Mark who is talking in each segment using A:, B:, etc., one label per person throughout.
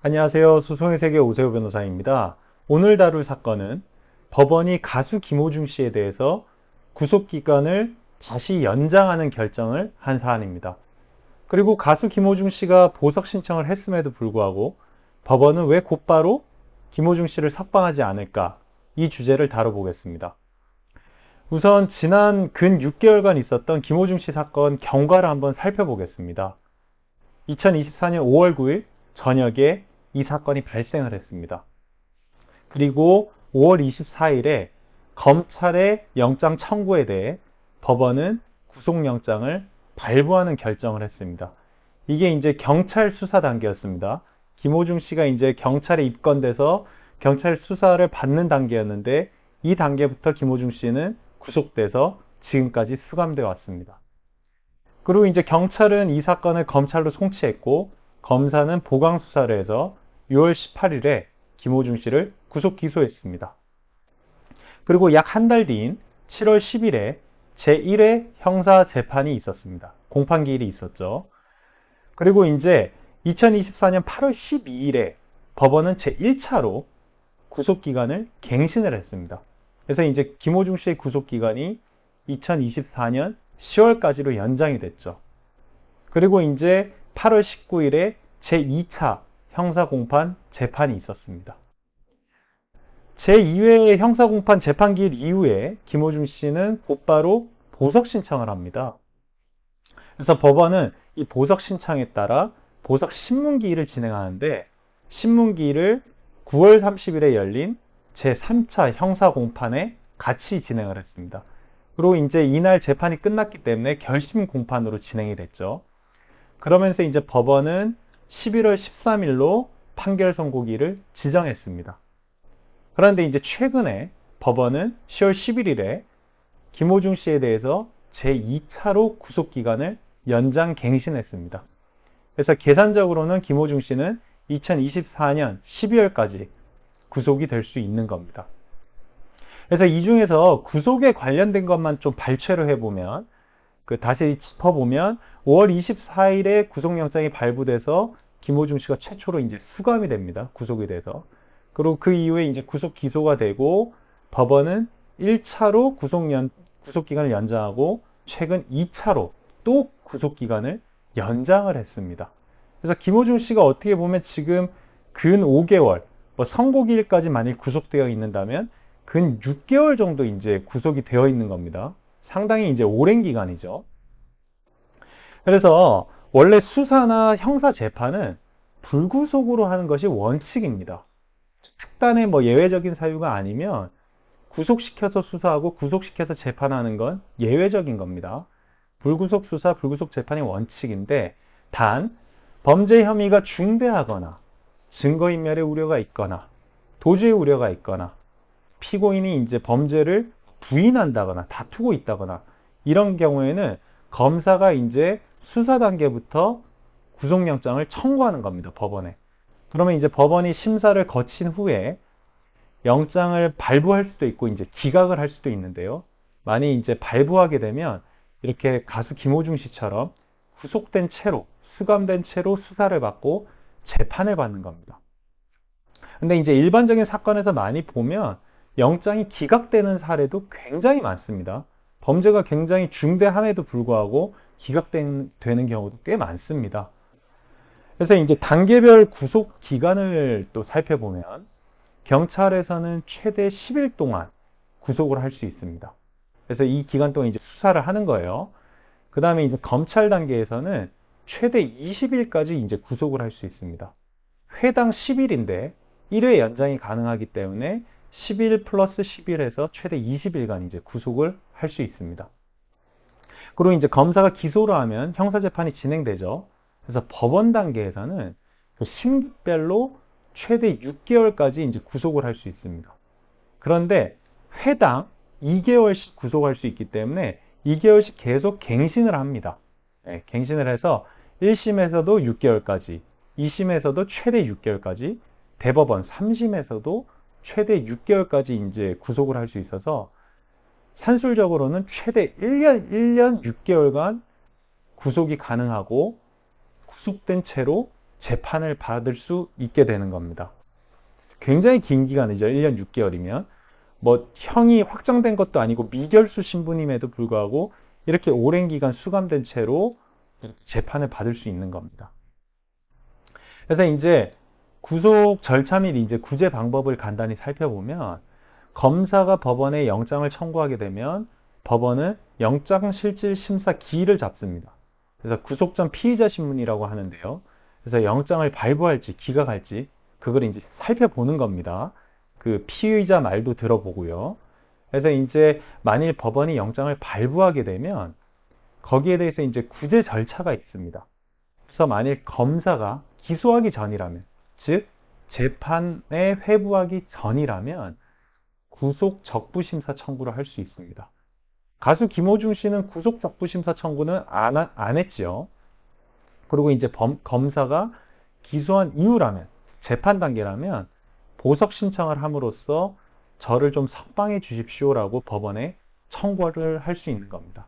A: 안녕하세요. 소송의 세계 오세호 변호사입니다. 오늘 다룰 사건은 법원이 가수 김호중 씨에 대해서 구속기간을 다시 연장하는 결정을 한 사안입니다. 그리고 가수 김호중 씨가 보석 신청을 했음에도 불구하고 법원은 왜 곧바로 김호중 씨를 석방하지 않을까? 이 주제를 다뤄보겠습니다. 우선 지난 근 6개월간 있었던 김호중 씨 사건 경과를 한번 살펴보겠습니다. 2024년 5월 9일 저녁에 이 사건이 발생을 했습니다. 그리고 5월 24일에 검찰의 영장 청구에 대해 법원은 구속영장을 발부하는 결정을 했습니다. 이게 이제 경찰 수사 단계였습니다. 김호중 씨가 이제 경찰에 입건돼서 경찰 수사를 받는 단계였는데 이 단계부터 김호중 씨는 구속돼서 지금까지 수감되어 왔습니다. 그리고 이제 경찰은 이 사건을 검찰로 송치했고 검사는 보강 수사를 해서 6월 18일에 김호중 씨를 구속 기소했습니다. 그리고 약 한 달 뒤인 7월 10일에 제1회 형사 재판이 있었습니다. 공판기일이 있었죠. 그리고 이제 2024년 8월 12일에 법원은 제1차로 구속기간을 갱신을 했습니다. 그래서 이제 김호중 씨의 구속기간이 2024년 10월까지로 연장이 됐죠. 그리고 이제 8월 19일에 제2차 형사공판 재판이 있었습니다. 제2회 형사공판 재판기일 이후에 김호중 씨는 곧바로 보석 신청을 합니다. 그래서 법원은 이 보석 신청에 따라 보석 신문기일을 진행하는데 신문기일을 9월 30일에 열린 제3차 형사공판에 같이 진행을 했습니다. 그리고 이제 이날 재판이 끝났기 때문에 결심 공판으로 진행이 됐죠. 그러면서 이제 법원은 11월 13일로 판결 선고기를 지정했습니다. 그런데 이제 최근에 법원은 10월 11일에 김호중 씨에 대해서 제2차로 구속기간을 연장 갱신했습니다. 그래서 계산적으로는 김호중 씨는 2024년 12월까지 구속이 될 수 있는 겁니다. 그래서 이 중에서 구속에 관련된 것만 좀 발췌를 해보면 다시 짚어보면 5월 24일에 구속영장이 발부돼서 김호중 씨가 최초로 이제 수감이 됩니다. 구속이 돼서. 그리고 그 이후에 이제 구속 기소가 되고 법원은 1차로 구속기간을 연장하고 최근 2차로 또 구속기간을 연장을 했습니다. 그래서 김호중 씨가 어떻게 보면 지금 근 5개월, 선고기일까지 만일 구속되어 있는다면 근 6개월 정도 이제 구속이 되어 있는 겁니다. 상당히 이제 오랜 기간이죠. 그래서 원래 수사나 형사 재판은 불구속으로 하는 것이 원칙입니다. 특단의 예외적인 사유가 아니면 구속시켜서 수사하고 구속시켜서 재판하는 건 예외적인 겁니다. 불구속 수사, 불구속 재판이 원칙인데 단 범죄 혐의가 중대하거나 증거인멸의 우려가 있거나 도주의 우려가 있거나 피고인이 이제 범죄를 부인한다거나 다투고 있다거나 이런 경우에는 검사가 이제 수사 단계부터 구속영장을 청구하는 겁니다. 법원에. 그러면 이제 법원이 심사를 거친 후에 영장을 발부할 수도 있고 이제 기각을 할 수도 있는데요. 만약 이제 발부하게 되면 이렇게 가수 김호중 씨처럼 구속된 채로 수감된 채로 수사를 받고 재판을 받는 겁니다. 근데 이제 일반적인 사건에서 많이 보면 영장이 기각되는 사례도 굉장히 많습니다. 범죄가 굉장히 중대함에도 불구하고 기각되는 경우도 꽤 많습니다. 그래서 이제 단계별 구속 기간을 또 살펴보면 경찰에서는 최대 10일 동안 구속을 할 수 있습니다. 그래서 이 기간 동안 이제 수사를 하는 거예요. 그 다음에 이제 검찰 단계에서는 최대 20일까지 이제 구속을 할 수 있습니다. 회당 10일인데 1회 연장이 가능하기 때문에 10일 플러스 10일에서 최대 20일간 이제 구속을 할 수 있습니다. 그리고 이제 검사가 기소를 하면 형사재판이 진행되죠. 그래서 법원 단계에서는 심기별로 최대 6개월까지 이제 구속을 할 수 있습니다. 그런데 회당 2개월씩 구속할 수 있기 때문에 2개월씩 계속 갱신을 합니다. 네, 갱신을 해서 1심에서도 6개월까지, 2심에서도 최대 6개월까지, 대법원 3심에서도 최대 6개월까지 이제 구속을 할 수 있어서 산술적으로는 최대 1년 6개월간 구속이 가능하고 구속된 채로 재판을 받을 수 있게 되는 겁니다. 굉장히 긴 기간이죠. 1년 6개월이면. 뭐 형이 확정된 것도 아니고 미결수 신분임에도 불구하고 이렇게 오랜 기간 수감된 채로 재판을 받을 수 있는 겁니다. 그래서 이제 구속 절차 및 이제 구제 방법을 간단히 살펴보면 검사가 법원에 영장을 청구하게 되면 법원은 영장실질심사 기일을 잡습니다. 그래서 구속 전 피의자 신문이라고 하는데요. 그래서 영장을 발부할지 기각할지 그걸 이제 살펴보는 겁니다. 그 피의자 말도 들어보고요. 그래서 이제 만일 법원이 영장을 발부하게 되면 거기에 대해서 이제 구제 절차가 있습니다. 그래서 만일 검사가 기소하기 전이라면, 즉 재판에 회부하기 전이라면 구속 적부심사 청구를 할 수 있습니다. 가수 김호중 씨는 구속 적부심사 청구는 안 했죠. 그리고 이제 검사가 기소한 이후라면, 재판 단계라면 보석 신청을 함으로써 저를 좀 석방해 주십시오라고 법원에 청구를 할 수 있는 겁니다.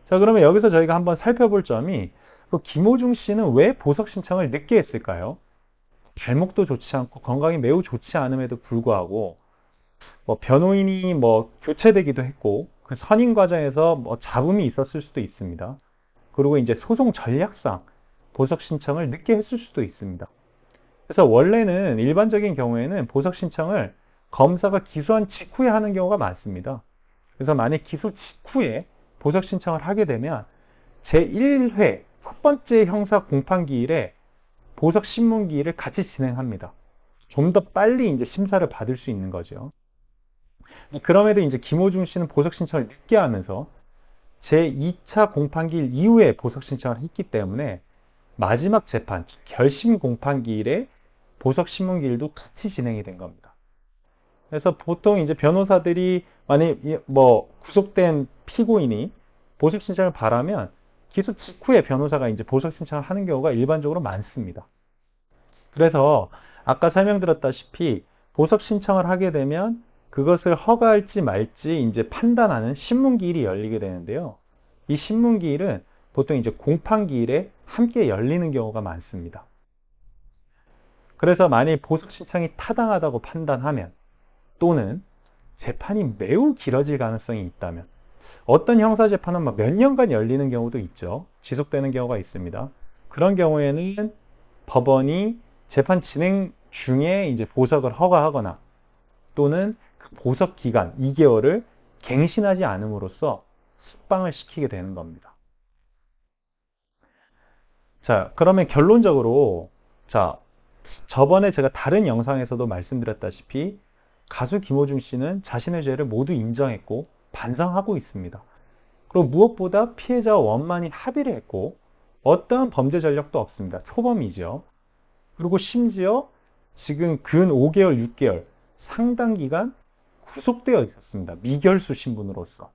A: 자, 그러면 여기서 저희가 한번 살펴볼 점이 그 김호중 씨는 왜 보석 신청을 늦게 했을까요? 발목도 좋지 않고 건강이 매우 좋지 않음에도 불구하고 뭐 변호인이 뭐 교체되기도 했고 그 선임 과정에서 뭐 잡음이 있었을 수도 있습니다. 그리고 이제 소송 전략상 보석 신청을 늦게 했을 수도 있습니다. 그래서 원래는 일반적인 경우에는 보석 신청을 검사가 기소한 직후에 하는 경우가 많습니다. 그래서 만약 기소 직후에 보석 신청을 하게 되면 제1회 첫 번째 형사 공판기일에 보석 신문기일을 같이 진행합니다. 좀 더 빨리 이제 심사를 받을 수 있는 거죠. 그럼에도 이제 김호중 씨는 보석 신청을 늦게 하면서 제2차 공판기일 이후에 보석 신청을 했기 때문에 마지막 재판, 결심 공판기일에 보석 신문기일도 같이 진행이 된 겁니다. 그래서 보통 이제 변호사들이 만약 뭐 구속된 피고인이 보석 신청을 바라면 기소 직후에 변호사가 이제 보석 신청을 하는 경우가 일반적으로 많습니다. 그래서 아까 설명드렸다시피 보석 신청을 하게 되면 그것을 허가할지 말지 이제 판단하는 신문기일이 열리게 되는데요. 이 신문기일은 보통 이제 공판기일에 함께 열리는 경우가 많습니다. 그래서 만일 보석 신청이 타당하다고 판단하면 또는 재판이 매우 길어질 가능성이 있다면 어떤 형사재판은 막 몇 년간 열리는 경우도 있죠. 지속되는 경우가 있습니다. 그런 경우에는 법원이 재판 진행 중에 이제 보석을 허가하거나 또는 그 보석 기간 2개월을 갱신하지 않음으로써 석방을 시키게 되는 겁니다. 자, 그러면 결론적으로 자, 저번에 제가 다른 영상에서도 말씀드렸다시피 가수 김호중 씨는 자신의 죄를 모두 인정했고 반성하고 있습니다. 그리고 무엇보다 피해자와 원만히 합의를 했고 어떠한 범죄 전력도 없습니다. 초범이죠. 그리고 심지어 지금 근 5개월, 6개월 상당 기간 구속되어 있었습니다. 미결수 신분으로서.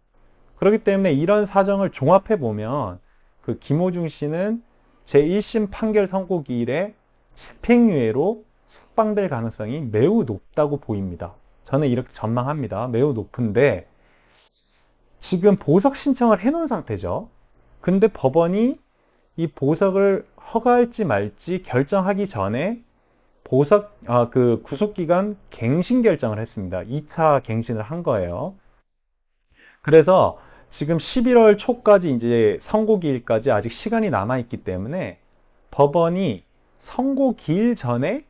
A: 그렇기 때문에 이런 사정을 종합해 보면 그 김호중 씨는 제1심 판결 선고기일에 집행유예로 석방될 가능성이 매우 높다고 보입니다. 저는 이렇게 전망합니다. 매우 높은데 지금 보석 신청을 해놓은 상태죠. 근데 법원이 이 보석을 허가할지 말지 결정하기 전에 그 구속기간 갱신 결정을 했습니다. 2차 갱신을 한 거예요. 그래서 지금 11월 초까지 이제 선고기일까지 아직 시간이 남아있기 때문에 법원이 선고기일 전에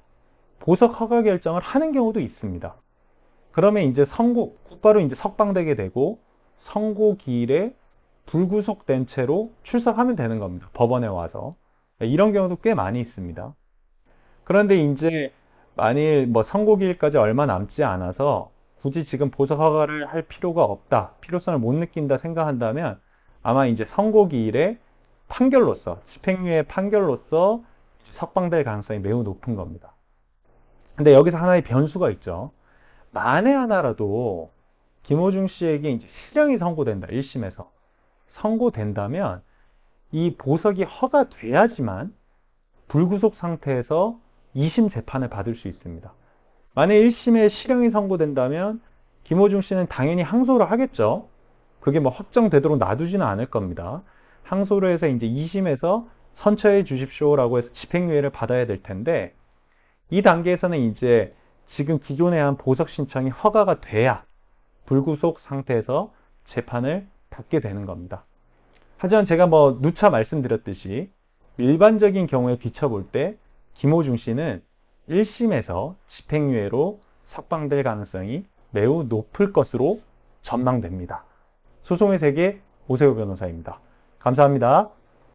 A: 보석 허가 결정을 하는 경우도 있습니다. 그러면 이제 곧바로 이제 석방되게 되고 선고기일에 불구속된 채로 출석하면 되는 겁니다. 법원에 와서. 이런 경우도 꽤 많이 있습니다. 그런데 이제 만일 뭐 선고기일까지 얼마 남지 않아서 굳이 지금 보석 허가를 할 필요가 없다, 필요성을 못 느낀다 생각한다면 아마 이제 선고기일에 판결로서, 집행유예 판결로서 석방될 가능성이 매우 높은 겁니다. 근데 여기서 하나의 변수가 있죠. 만에 하나라도 김호중 씨에게 이제 실형이 선고된다, 1심에서. 선고된다면 이 보석이 허가돼야지만 불구속 상태에서 2심 재판을 받을 수 있습니다. 만약 1심에 실형이 선고된다면 김호중 씨는 당연히 항소를 하겠죠. 그게 뭐 확정되도록 놔두지는 않을 겁니다. 항소를 해서 이제 2심에서 선처해 주십시오라고 해서 집행유예를 받아야 될 텐데, 이 단계에서는 이제 지금 기존에 한 보석 신청이 허가가 돼야 불구속 상태에서 재판을 받게 되는 겁니다. 하지만 제가 누차 말씀드렸듯이 일반적인 경우에 비춰볼 때 김호중 씨는 1심에서 집행유예로 석방될 가능성이 매우 높을 것으로 전망됩니다. 소송의 세계 오세호 변호사입니다. 감사합니다.